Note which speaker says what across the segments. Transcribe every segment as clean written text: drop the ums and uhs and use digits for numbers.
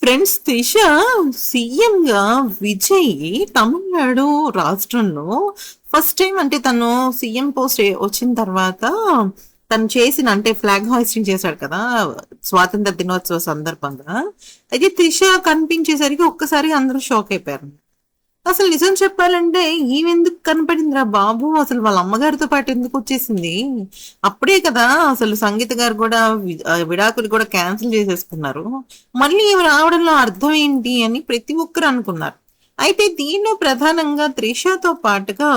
Speaker 1: Friends, Trisha సీఎంగా విజయ్ తమిళనాడు రాష్ట్రంలో first time అంటే తను సీఎం పోస్ట్ వచ్చిన తర్వాత తను చేసిన అంటే ఫ్లాగ్ హాయిస్టింగ్ చేశాడు కదా స్వాతంత్ర దినోత్సవ సందర్భంగా. అయితే త్రిష కనిపించేసరికి ఒక్కసారి అందరూ షాక్ అయిపోయారు. అసలు నిజం చెప్పాలంటే ఈమెందుకు కనపడిందిరా బాబు, అసలు వాళ్ళ అమ్మగారితో పాటు ఎందుకు వచ్చేసింది? అప్పుడే కదా అసలు సంగీత గారు కూడా విడాకులు కూడా క్యాన్సిల్ చేసేసుకున్నారు. మళ్ళీ ఈమె రావడంలో అర్థం ఏంటి అని ప్రతి ఒక్కరు అనుకున్నారు. అయితే దీనిలో ప్రధానంగా త్రిషతో పాటుగా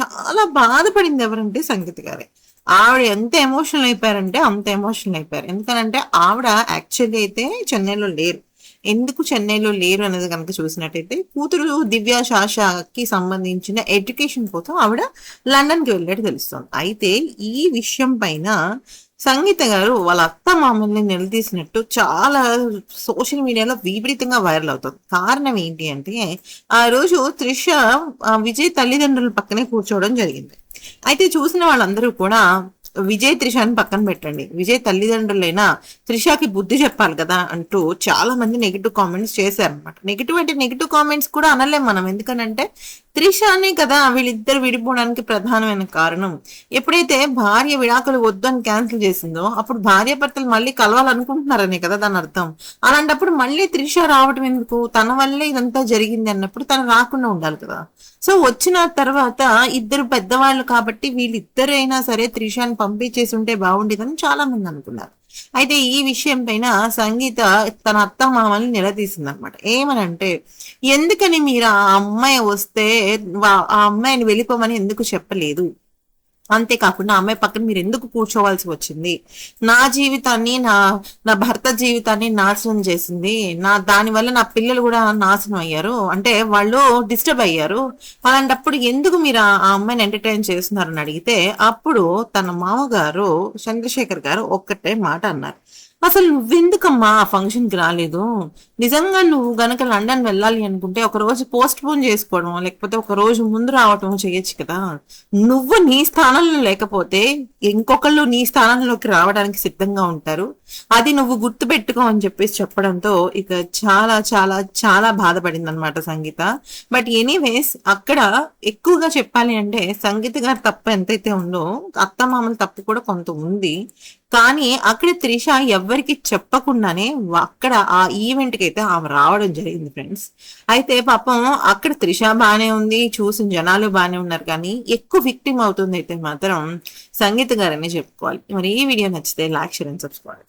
Speaker 1: చాలా బాధపడింది ఎవరంటే సంగీత గారే. ఆవిడ ఎంత ఎమోషనల్ అయిపోయారంటే అంత ఎమోషనల్ అయిపోయారు. ఎందుకనంటే ఆవిడ యాక్చువల్లీ అయితే చెన్నైలో లేరు. ఎందుకు చెన్నైలో లేరు అనేది కనుక చూసినట్టయితే కూతురు దివ్య శాషకి సంబంధించిన ఎడ్యుకేషన్ కోసం ఆవిడ లండన్కి వెళ్ళేట్టు తెలుస్తుంది. అయితే ఈ విషయం పైన సంగీత గారు వాళ్ళ అత్త మామల్ని నిలదీసినట్టు చాలా సోషల్ మీడియాలో విపరీతంగా వైరల్ అవుతుంది. కారణం ఏంటి అంటే ఆ రోజు త్రిష విజయ్ తల్లిదండ్రుల పక్కనే కూర్చోవడం జరిగింది. అయితే చూసిన వాళ్ళందరూ కూడా విజయ్ త్రిషని పక్కన పెట్టండి, విజయ్ తల్లిదండ్రులైనా త్రిషకి బుద్ధి చెప్పాలి కదా అంటూ చాలా మంది నెగిటివ్ కామెంట్స్ చేశారనమాట. నెగిటివ్ అంటే నెగిటివ్ కామెంట్స్ కూడా అనలేం మనం, ఎందుకనంటే త్రిషనే కదా వీళ్ళిద్దరు విడిపోవడానికి ప్రధానమైన కారణం. ఎప్పుడైతే భార్య విడాకులు వద్దు అని క్యాన్సిల్ చేసిందో అప్పుడు భార్య భర్తలు మళ్ళీ కలవాలనుకుంటున్నారనే కదా దాని అర్థం. అలాంటప్పుడు మళ్ళీ త్రిష రావటం ఎందుకు? తన వల్లే ఇదంతా జరిగింది అన్నప్పుడు తను రాకుండా ఉండాలి కదా. సో వచ్చిన తర్వాత ఇద్దరు పెద్దవాళ్ళు కాబట్టి వీళ్ళిద్దరైనా సరే త్రిషాని పంపించేసి ఉంటే బాగుండేదని చాలా మంది అనుకున్నారు. అయితే ఈ విషయం పైన సంగీత తన అత్త మామల్ని నిలదీసింది అనమాట. ఏమనంటే, ఎందుకని మీరు ఆ అమ్మాయి వస్తే ఆ అమ్మాయిని వెళ్ళిపోమని ఎందుకు చెప్పలేదు? అంతేకాకుండా అమ్మాయి పక్కన మీరు ఎందుకు కూర్చోవాల్సి వచ్చింది? నా జీవితాన్ని నా భర్త జీవితాన్ని నాశనం చేసింది, దానివల్ల నా పిల్లలు కూడా నాశనం అయ్యారు, అంటే వాళ్ళు డిస్టర్బ్ అయ్యారు. అలాంటప్పుడు ఎందుకు మీరు ఆ అమ్మాయిని ఎంటర్టైన్ చేస్తున్నారని అడిగితే అప్పుడు తన మామగారు చంద్రశేఖర్ గారు ఒక్కటే మాట అన్నారు. అసలు నువ్వెందుకమ్మా ఆ ఫంక్షన్ కి రాలేదు? నిజంగా నువ్వు గనక లండన్ వెళ్ళాలి అనుకుంటే ఒక రోజు పోస్ట్ పోన్ చేసుకోవడం లేకపోతే ఒక రోజు ముందు రావటం చేయొచ్చు కదా. నువ్వు నీ స్థానంలో లేకపోతే ఇంకొకళ్ళు నీ స్థానంలోకి రావడానికి సిద్ధంగా ఉంటారు, అది నువ్వు గుర్తు పెట్టుకో అని చెప్పేసి చెప్పడంతో ఇక చాలా చాలా చాలా బాధపడింది అనమాట సంగీత. బట్ ఎనీవేస్ అక్కడ ఎక్కువగా చెప్పాలి అంటే సంగీత గారి తప్పు ఎంతైతే ఉందో అత్తమామల తప్పు కూడా కొంత ఉంది. కానీ అక్కడ త్రిష ఎవ్వరికి చెప్పకుండానే అక్కడ ఆ ఈవెంట్ కి అయితే ఆమె రావడం జరిగింది ఫ్రెండ్స్. అయితే పాపం అక్కడ త్రిష బానే ఉంది, చూసిన జనాలు బానే ఉన్నారు, కానీ ఎక్కువ విక్టిమ్ అవుతుంది అయితే మాత్రం సంగీత గారనే చెప్పుకోవాలి. మరి ఈ వీడియో నచ్చితే లైక్, షేర్ అండ్ సబ్స్క్రైబ్.